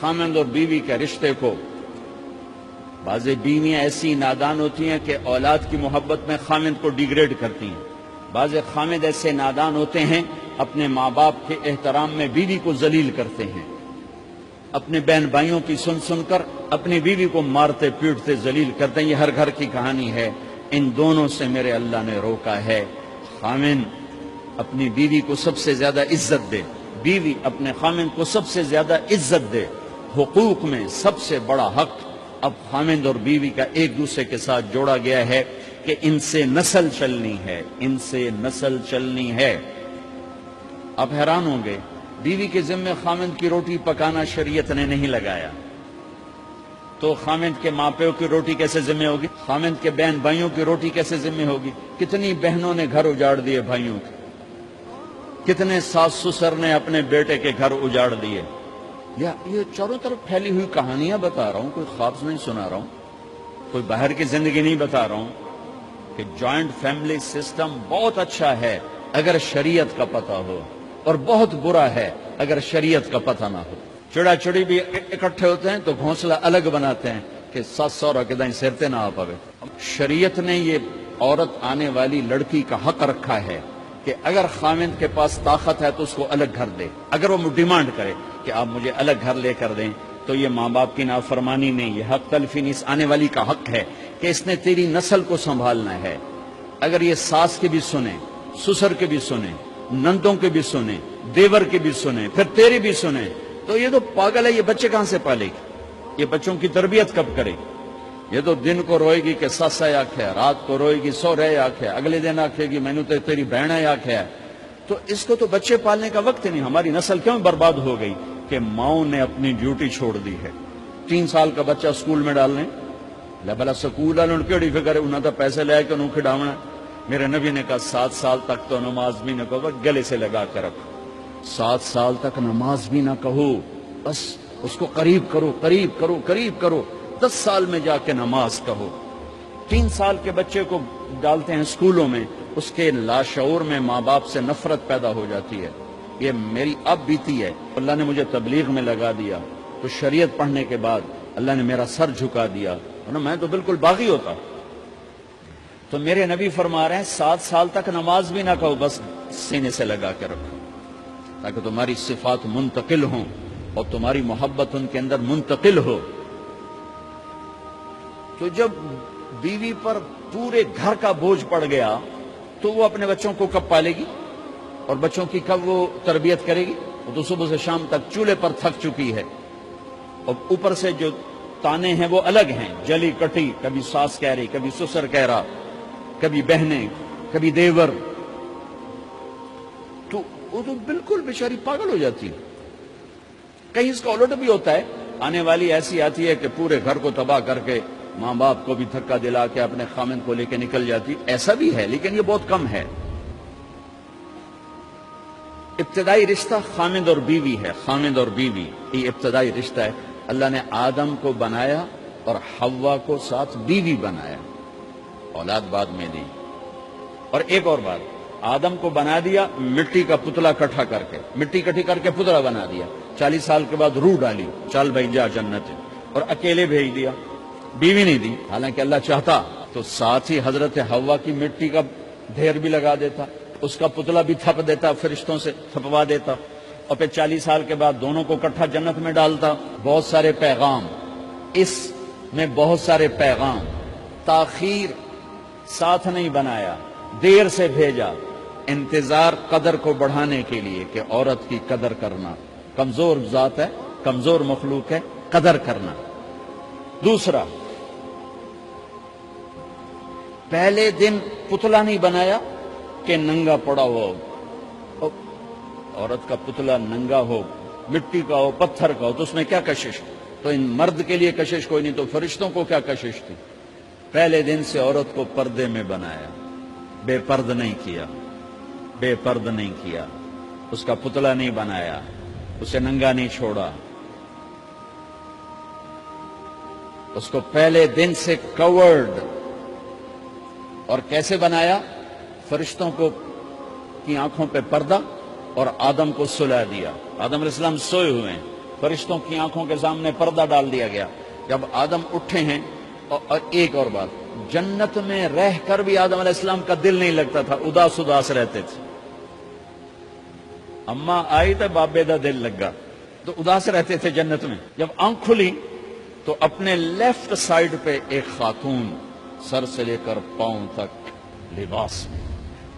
خامند اور بیوی کے رشتے کو، بعض بیویاں ایسی نادان ہوتی ہیں کہ اولاد کی محبت میں خامند کو ڈیگریڈ کرتی ہیں، بعض خامد ایسے نادان ہوتے ہیں اپنے ماں باپ کے احترام میں بیوی کو ذلیل کرتے ہیں، اپنے بہن بھائیوں کی سن سن کر اپنی بیوی کو مارتے پیٹتے ذلیل کرتے ہیں۔ یہ ہر گھر کی کہانی ہے، ان دونوں سے میرے اللہ نے روکا ہے۔ خامند اپنی بیوی کو سب سے زیادہ عزت دے، بیوی اپنے خامند کو سب سے زیادہ عزت دے۔ حقوق میں سب سے بڑا حق اب خامند اور بیوی کا ایک دوسرے کے ساتھ جوڑا گیا ہے کہ ان سے نسل چلنی ہے، ان سے نسل چلنی ہے۔ آپ حیران ہوں گے، بیوی کے ذمہ خامند کی روٹی پکانا شریعت نے نہیں لگایا، تو خامند کے ماں پیو کی روٹی کیسے ذمہ ہوگی؟ خامند کے بہن بھائیوں کی روٹی کیسے ذمہ ہوگی؟ کتنی بہنوں نے گھر اجاڑ دیے بھائیوں کے، کتنے ساس سسر نے اپنے بیٹے کے گھر اجاڑ دیے۔ یہ چاروں طرف پھیلی ہوئی کہانیاں بتا رہا ہوں، کوئی خواب نہیں سنا رہا ہوں، کوئی باہر کی زندگی نہیں بتا رہا ہوں کہ جوائنٹ فیملی سسٹم بہت اچھا ہے اگر شریعت کا پتہ ہو، اور بہت برا ہے اگر شریعت کا پتہ نہ ہو۔ چڑا چڑی بھی اکٹھے ہوتے ہیں تو گھونسلہ الگ بناتے ہیں کہ ساس سورا کے دائیں سرتے نہ آ پاوے۔ شریعت نے یہ عورت آنے والی لڑکی کا حق رکھا ہے کہ اگر خامند کے پاس طاقت ہے تو اس کو الگ گھر دے۔ اگر وہ ڈیمانڈ کرے کہ آپ مجھے الگ گھر لے کر دیں تو یہ ماں باپ کی نافرمانی نہیں، یہ حق تلفی نہیں، اس آنے والی کا حق ہے کہ اس نے تیری نسل کو سنبھالنا ہے۔ اگر یہ ساس کے بھی سنیں، سسر کے بھی سنیں، نندوں کے بھی سنیں، دیور کے بھی سنیں، پھر تیری بھی سنیں، تو یہ تو پاگل ہے، یہ بچے کہاں سے پالے گی؟ یہ بچوں کی تربیت کب کرے گی؟ یہ تو دن کو روئے گی کہ سس ہے آکھے، رات کو روئے گی سو رہے آکھے، اگلے دن آکھے گی میں نے تو تیری بہن ہے آکھے ہے۔ تو اس کو تو بچے پالنے کا وقت نہیں۔ ہماری نسل کیوں برباد ہو گئی؟ کہ ماؤں نے اپنی ڈیوٹی چھوڑ دی ہے۔ 3 سال کا بچہ سکول میں ڈالنے بھلا سکول والوں کیڑی فکر ہے، انہوں نے پیسے لے کے انہوں کھڑاونا۔ میرے نبی نے کہا 7 سال تک تو نماز بھی نہ کہو، گلے سے لگا کر رکھو۔ 7 سال تک نماز بھی نہ کہو، بس اس کو قریب کرو قریب کرو قریب کرو، 10 سال میں جا کے نماز کہو۔ 3 سال کے بچے کو ڈالتے ہیں سکولوں میں، اس کے لاشعور میں ماں باپ سے نفرت پیدا ہو جاتی ہے۔ یہ میری اب بیتی ہے، اللہ نے مجھے تبلیغ میں لگا دیا تو شریعت پڑھنے کے بعد اللہ نے میرا سر جھکا دیا، ورنہ میں تو بالکل باغی ہوتا۔ تو میرے نبی فرما رہے ہیں 7 سال تک نماز بھی نہ کہو، بس سینے سے لگا کے رکھو تاکہ تمہاری صفات منتقل ہوں اور تمہاری محبت ان کے اندر منتقل ہو۔ تو جب بیوی پر پورے گھر کا بوجھ پڑ گیا تو وہ اپنے بچوں کو کب پالے گی اور بچوں کی کب وہ تربیت کرے گی؟ وہ تو صبح سے شام تک چولہے پر تھک چکی ہے، اور اوپر سے جو تانے ہیں وہ الگ ہیں، جلی کٹی، کبھی ساس کہہ رہی، کبھی سسر کہہ رہا، کبھی بہنیں، کبھی دیور، تو وہ تو بالکل بیچاری پاگل ہو جاتی ہے۔ کہیں اس کا الٹ بھی ہوتا ہے، آنے والی ایسی آتی ہے کہ پورے گھر کو تباہ کر کے ماں باپ کو بھی دھکا دلا کے اپنے خامند کو لے کے نکل جاتی، ایسا بھی ہے لیکن یہ بہت کم ہے۔ ابتدائی رشتہ خامند اور بیوی ہے، خامند اور بیوی یہ ابتدائی رشتہ ہے۔ اللہ نے آدم کو بنایا اور حوا کو ساتھ بیوی بنایا، اولاد بعد میں دی۔ اور ایک اور بات، آدم کو بنا دیا مٹی کا پتلا اکٹھا کر کے، مٹی اکٹھی کر کے پتلا بنا دیا، 40 سال کے بعد روح ڈالی، چل بھائی جا جنت، اور اکیلے بھیج دیا، بیوی نہیں دی۔ حالانکہ اللہ چاہتا تو ساتھ ہی حضرت حوا کی مٹی کا ڈھیر بھی لگا دیتا، اس کا پتلا بھی تھپ دیتا، فرشتوں سے تھپوا دیتا، اور پھر 40 سال کے بعد دونوں کو اکٹھا جنت میں ڈالتا۔ بہت سارے پیغام، اس میں بہت سارے پیغام، تاخیر ساتھ نہیں بنایا، دیر سے بھیجا، انتظار قدر کو بڑھانے کے لیے کہ عورت کی قدر کرنا، کمزور ذات ہے، کمزور مخلوق ہے، قدر کرنا۔ دوسرا، پہلے دن پتلا نہیں بنایا کہ ننگا پڑا ہو، عورت کا پتلا ننگا ہو، مٹی کا ہو، پتھر کا ہو، تو اس میں کیا کشش؟ تو ان مرد کے لیے کشش کوئی نہیں، تو فرشتوں کو کیا کشش تھی؟ پہلے دن سے عورت کو پردے میں بنایا، بے پرد نہیں کیا، بے پرد نہیں کیا، اس کا پتلا نہیں بنایا، اسے ننگا نہیں چھوڑا، اس کو پہلے دن سے کورڈ۔ اور کیسے بنایا؟ فرشتوں کو کی آنکھوں پہ پردہ اور آدم کو سلا دیا۔ آدم علیہ السلام سوئے ہوئے ہیں، فرشتوں کی آنکھوں کے سامنے پردہ ڈال دیا گیا. جب آدم اٹھے ہیں. اور ایک اور بات، جنت میں رہ کر بھی آدم علیہ السلام کا دل نہیں لگتا تھا، اداس اداس رہتے تھے. اماں آئی تو بابے دا دل لگا، تو اداس رہتے تھے جنت میں. جب آنکھ کھلی تو اپنے لیفٹ سائیڈ پہ ایک خاتون سر سے لے کر پاؤں تک لباس میں.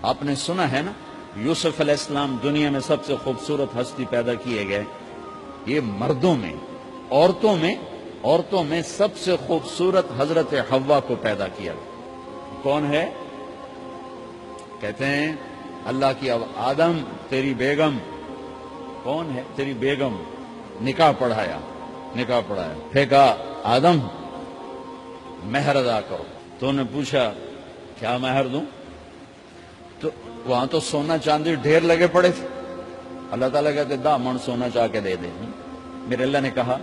آپ نے سنا ہے نا، یوسف علیہ السلام دنیا میں سب سے خوبصورت ہستی پیدا کیے گئے. یہ مردوں میں، عورتوں میں سب سے خوبصورت حضرت حوا کو پیدا کیا. کون ہے؟ کہتے ہیں اللہ کی آدم تیری بیگم. کون ہے تیری بیگم؟ نکاح پڑھایا. پھر کہا آدم مہر ادا کرو. تو نے پوچھا کیا مہر دوں؟ تو وہاں تو سونا چاندی ڈھیر لگے پڑے تھے. اللہ تعالیٰ کہتے من سونا چاہ کے دے دے. میرے اللہ نے کہا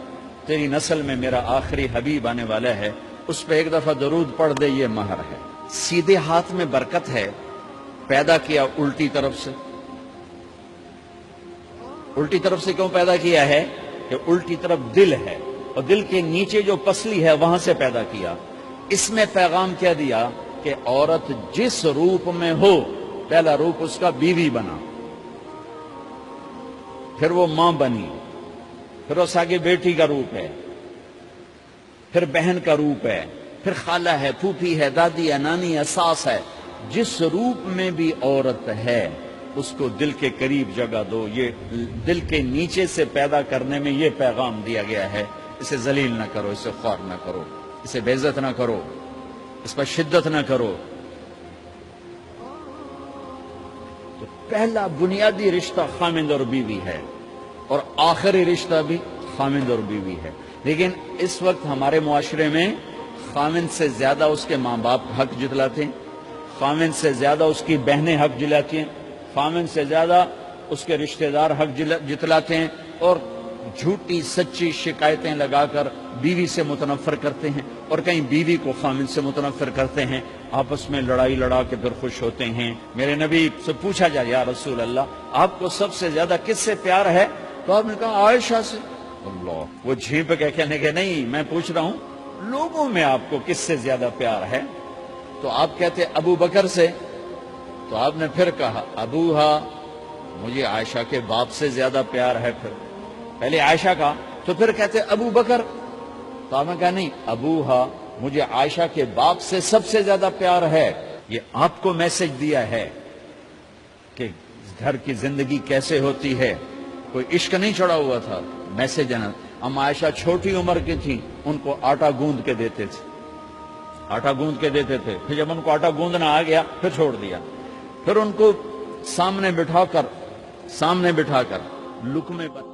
تیری نسل میں میرا آخری حبیب آنے والا ہے، اس پہ ایک دفعہ درود پڑھ دے، یہ مہر ہے. سیدھے ہاتھ میں برکت ہے. پیدا کیا الٹی طرف سے. الٹی طرف سے کیوں پیدا کیا ہے؟ کہ الٹی طرف دل ہے، اور دل کے نیچے جو پسلی ہے وہاں سے پیدا کیا. اس میں پیغام کیا دیا کہ عورت جس روپ میں ہو، پہلا روپ اس کا بیوی بنا، پھر وہ ماں بنی، پھر اس آگے بیٹی کا روپ ہے، پھر بہن کا روپ ہے، پھر خالہ ہے، پھوپھی ہے، دادی ہے، نانی ہے، ساس ہے. جس روپ میں بھی عورت ہے اس کو دل کے قریب جگہ دو. یہ دل کے نیچے سے پیدا کرنے میں یہ پیغام دیا گیا ہے. اسے ذلیل نہ کرو، اسے خوار نہ کرو، اسے بے عزت نہ کرو، اس پر شدت نہ کرو. تو پہلا بنیادی رشتہ خامند اور بیوی ہے، اور آخری رشتہ بھی خامند اور بیوی ہے. لیکن اس وقت ہمارے معاشرے میں خامند سے زیادہ اس کے ماں باپ حق جتلاتے ہیں، خامند سے زیادہ اس کی بہنیں حق جلاتی ہیں، خامند سے زیادہ اس کے رشتہ دار حق جتلاتے ہیں، اور جھوٹی سچی شکایتیں لگا کر بیوی سے متنفر کرتے ہیں، اور کہیں بیوی کو خامند سے متنفر کرتے ہیں. آپس میں لڑائی لڑا کے پھر خوش ہوتے ہیں. میرے نبی سے پوچھا جائے یا رسول اللہ آپ کو سب سے زیادہ کس سے پیار ہے؟ تو آپ نے کہا عائشہ سے. اللہ، وہ جھیپ کے کہنے کے نہیں، میں پوچھ رہا ہوں لوگوں میں آپ کو کس سے زیادہ پیار ہے؟ تو آپ کہتے ابو بکر سے. تو آپ نے پھر کہا ابوہا، مجھے عائشہ کے باپ سے زیادہ پیار ہے. پھر پہلے عائشہ کا، تو پھر کہتے ابو بکر. تو آپ نے کہا نہیں، ابوہا، مجھے عائشہ کے باپ سے سب سے زیادہ پیار ہے. یہ آپ کو میسج دیا ہے کہ گھر کی زندگی کیسے ہوتی ہے. کوئی عشق نہیں چڑھا ہوا تھا، میسج ہے نا. ہم عائشہ چھوٹی عمر کی تھی، ان کو آٹا گوندھ کے دیتے تھے، آٹا گوندھ کے دیتے تھے. پھر جب ان کو آٹا گوندھنا آ گیا پھر چھوڑ دیا. پھر ان کو سامنے بٹھا کر لقمے پر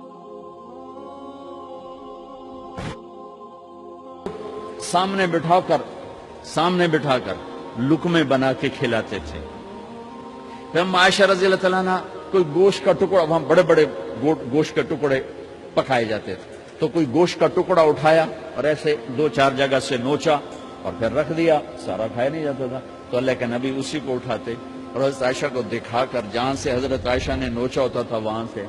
سامنے بٹھا کر لقمے بنا کے کھلاتے تھے. پھر ہم عائشہ رضی اللہ تعالیٰ عنہ کوئی گوشت کا ٹکڑا، وہاں بڑے بڑے گوشت کے ٹکڑے پکائے جاتے تھے، تو کوئی گوشت کا ٹکڑا اٹھایا اور ایسے 2-4 جگہ سے نوچا اور پھر رکھ دیا. سارا کھایا نہیں جاتا تھا، تو اللہ کے نبی اسی کو اٹھاتے اور حضرت عائشہ کو دکھا کر، جہاں سے حضرت عائشہ نے نوچا ہوتا تھا وہاں سے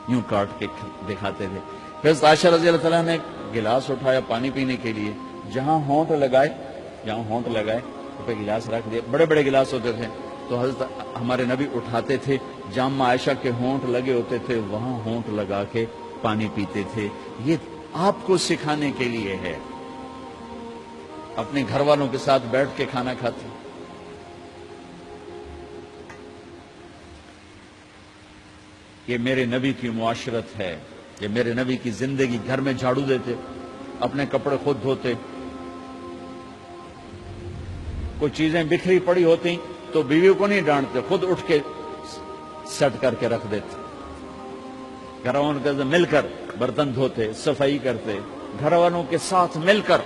یوں کاٹ کے دکھاتے تھے. پھر حضرت عائشہ رضی اللہ تعالیٰ نے گلاس اٹھایا پانی پینے کے لیے، جہاں ہونٹ لگائے تو پہ گلاس رکھ دیا. بڑے بڑے گلاس ہوتے تھے، تو حضرت ہمارے نبی اٹھاتے تھے، جہاں عائشہ کے ہونٹ لگے ہوتے تھے وہاں ہونٹ لگا کے پانی پیتے تھے. یہ آپ کو سکھانے کے لیے ہے. اپنے گھر والوں کے ساتھ بیٹھ کے کھانا کھاتے. یہ میرے نبی کی معاشرت ہے، یہ میرے نبی کی زندگی. گھر میں جھاڑو دیتے، اپنے کپڑے خود دھوتے. کوئی چیزیں بکھری پڑی ہوتی تو بیوی کو نہیں ڈانٹتے، خود اٹھ کے سیٹ کر کے رکھ دیتے. گھر والوں کے ساتھ مل کر برتن دھوتے، صفائی کرتے، گھر والوں کے ساتھ مل کر.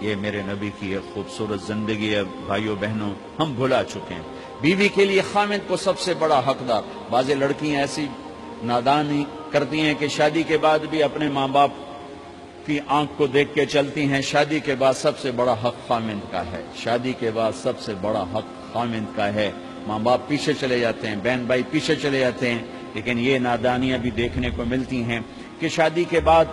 یہ میرے نبی کی ایک خوبصورت زندگی ہے. بھائیو بہنوں، ہم بھلا چکے ہیں. بیوی کے لیے خامد کو سب سے بڑا حقدار. بعض لڑکیاں ایسی نادانی کرتی ہیں کہ شادی کے بعد بھی اپنے ماں باپ کی آنکھ کو دیکھ کے چلتی ہیں. شادی کے بعد سب سے بڑا حق خامد کا ہے. شادی کے بعد سب سے بڑا حق خامد کا ہے. ماں باپ پیچھے چلے جاتے ہیں، بہن بھائی پیچھے چلے جاتے ہیں. لیکن یہ نادانیاں بھی دیکھنے کو ملتی ہیں کہ شادی کے بعد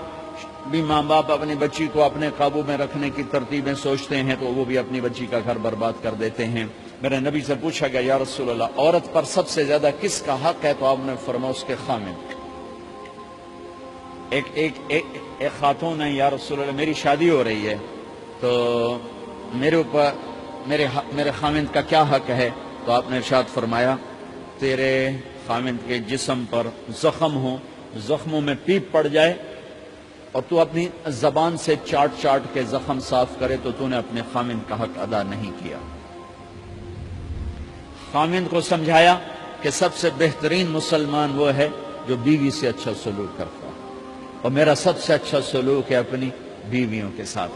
بھی ماں باپ اپنی بچی کو اپنے قابو میں رکھنے کی ترتیبیں سوچتے ہیں تو وہ بھی اپنی بچی کا گھر برباد کر دیتے ہیں۔ میرے نبی سے پوچھا گیا یا رسول اللہ عورت پر سب سے زیادہ کس کا حق ہے؟ تو آپ نے فرمایا اس کے خامند۔ ایک خاتون ہے، یا رسول اللہ میری شادی ہو رہی ہے تو میرے اوپر میرے خامند کا کیا حق ہے؟ تو آپ نے ارشاد فرمایا تیرے خامند کے جسم پر زخم ہو، زخموں میں پیپ پڑ جائے اور تو اپنی زبان سے چاٹ چاٹ کے زخم صاف کرے تو تو نے اپنے خامند کا حق ادا نہیں کیا۔ خامند کو سمجھایا کہ سب سے بہترین مسلمان وہ ہے جو بیوی سے اچھا سلوک کرتا ہے، اور میرا سب سے اچھا سلوک ہے اپنی بیویوں کے ساتھ،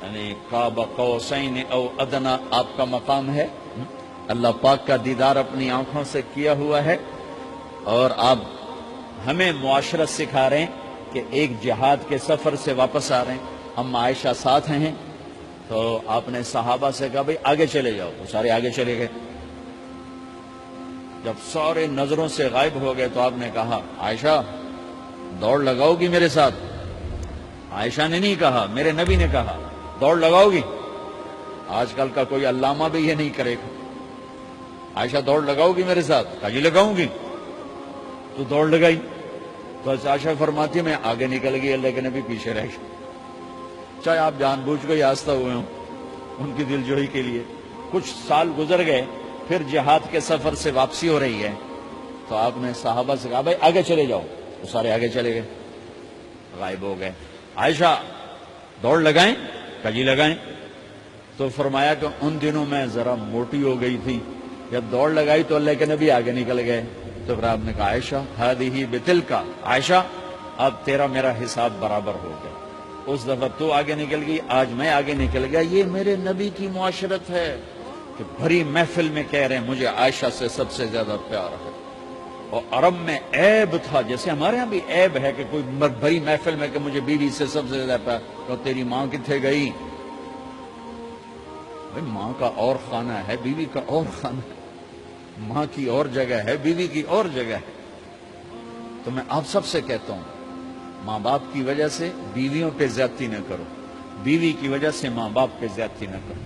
یعنی قاب قوسین او ادنا آپ کا مقام ہے، اللہ پاک کا دیدار اپنی آنکھوں سے کیا ہوا ہے، اور آپ ہمیں معاشرت سکھا رہے ہیں کہ ایک جہاد کے سفر سے واپس آ رہے ہیں، ہم عائشہ ساتھ ہیں، تو آپ نے صحابہ سے کہا بھئی آگے چلے جاؤ، تو سارے آگے چلے گئے۔ جب سارے نظروں سے غائب ہو گئے تو آپ نے کہا عائشہ دوڑ لگاؤ گی میرے ساتھ؟ عائشہ نے نہیں کہا، میرے نبی نے کہا دوڑ لگاؤ گی؟ آج کل کا کوئی علامہ بھی یہ نہیں کرے گا۔ عائشہ دوڑ لگاؤ گی میرے ساتھ؟ کہا جی لگاؤں گی۔ تو دوڑ لگائی تو عائشہ فرماتی ہے میں آگے نکل گئی، اللہ کے نبی پیچھے رہ گئے، چاہے آپ جان بوجھ کے آستہ ہوئے ہوں ان کی دل جوئی کے لیے۔ کچھ سال گزر گئے، پھر جہاد کے سفر سے واپسی ہو رہی ہے تو آپ نے صحابہ سے کہا بھائی آگے چلے جاؤ، تو سارے آگے چلے گئے، غائب ہو گئے۔ عائشہ دوڑ لگائیں؟ کہا جی لگائیں۔ تو فرمایا کہ ان دنوں میں ذرا موٹی ہو گئی تھی، جب دوڑ لگائی تو اللہ کے نبی آگے نکل گئے، تو پھر آپ نے کہا عائشہ ہذہ بتلک، عائشہ اب تیرا میرا حساب برابر ہو گیا، اس دفعہ تو آگے نکل گئی، آج میں آگے نکل گیا۔ یہ میرے نبی کی معاشرت ہے کہ بھری محفل میں کہہ رہے ہیں مجھے عائشہ سے سب سے زیادہ پیار ہے، اور عرب میں عیب تھا، جیسے ہمارے ہاں بھی عیب ہے کہ کوئی بھری محفل میں کہ مجھے بیوی سے سب سے زیادہ پیار، تو تیری ماں کتنے گئی؟ بھائی ماں کا اور خانہ ہے، بیوی کا اور خانہ ہے، ماں کی اور جگہ ہے، بیوی کی اور جگہ ہے۔ تو میں آپ سب سے کہتا ہوں ماں باپ کی وجہ سے بیویوں پہ زیادتی نہ کرو، بیوی کی وجہ سے ماں باپ پہ زیادتی نہ کرو۔